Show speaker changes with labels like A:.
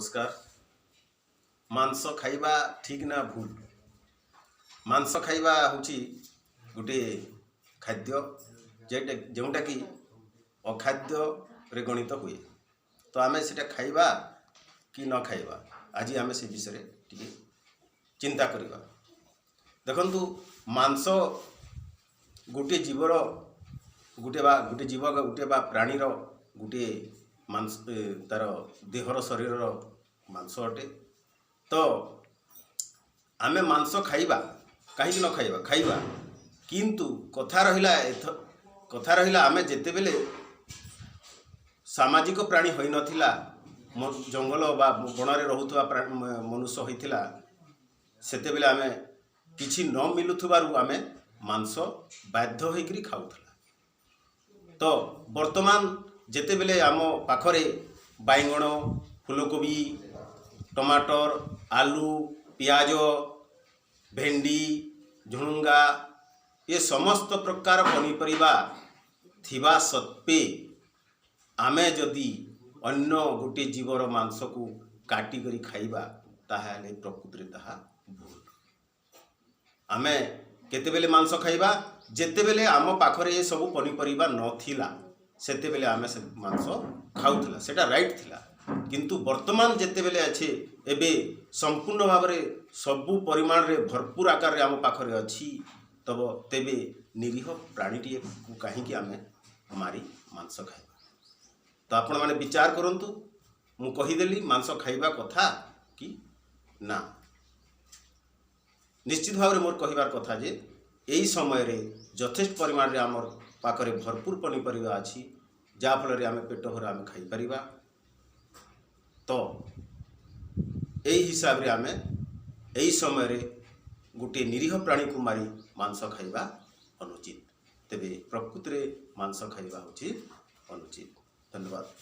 A: नमस्कार। मांस खाइबा ठीक ना भूल? मांस खाइबा होची गोटे खाद्य जोटा कि अखाद्य रे गणित हुए। तो आमे सेटा खाइबा कि न खाइबा आज आमे से विषय टिके चिंता करिबा। देखंतु मांस गोटे जीवर गोटे प्राणीर गोटे मांस तार देहर शरीर मांस अटे। तो आमे मांस खाइबा कहीं न खाइबा खाइबा किंतु कथा रहिला आमे जेतेबेले सामाजिक प्राणी होई नथिला जंगल बा बन रे रहुतबा मनुष्य होइथिला सेतेबेले आमे किछि न मिलुथबारु आमे मांस बाध्य होइकरी खाउथला। तो वर्तमान जेतेबेले आम पाखरे बाइगण फूलकोबी टमाटर आलू पियाज भेंडी झुणुंगा ये समस्त प्रकार पनीपरिबा थिबा सत्वे आमे जदि अन्य गोटे जीवर मांस को काटी करी खाइबा ताहाले प्रकृति ताहा भूल। आमे केतेबेले मांस खाइबा जेतेबेले आम पाखरे ये सब पनीपरिबा नथिला सेतेबेले आमे से मांस खाउथला सेटा राइट थिला। किंतु वर्तमान जेतेबेले अच्छे एबे संपूर्ण भाव में सबु परिमाण रे भरपूर आकार रे आम पाखरे अच्छी तब तेबे निरीह प्राणीटी को कहीं आमे मारी मांस खाइबा। तो आपण माने विचार करंतु मु कहीदेली मांस खाइबा कथा कि ना। निश्चित भाव में मोर कहिबार कथा जे यही समय रे यथेष्ट परिमाण रे आमर पाखरे भरपूर पनीपरिबा अछि जा फल रे आमे पेट भर आमे खाइ परिबा। तो यही हिसाब रे आमे यही समय रे गोटे निरीह प्राणी को मारी मांस खाइबा अनुचित। तेबे प्रकृति रे मांस खाइबा उचित अनुचित। धन्यवाद।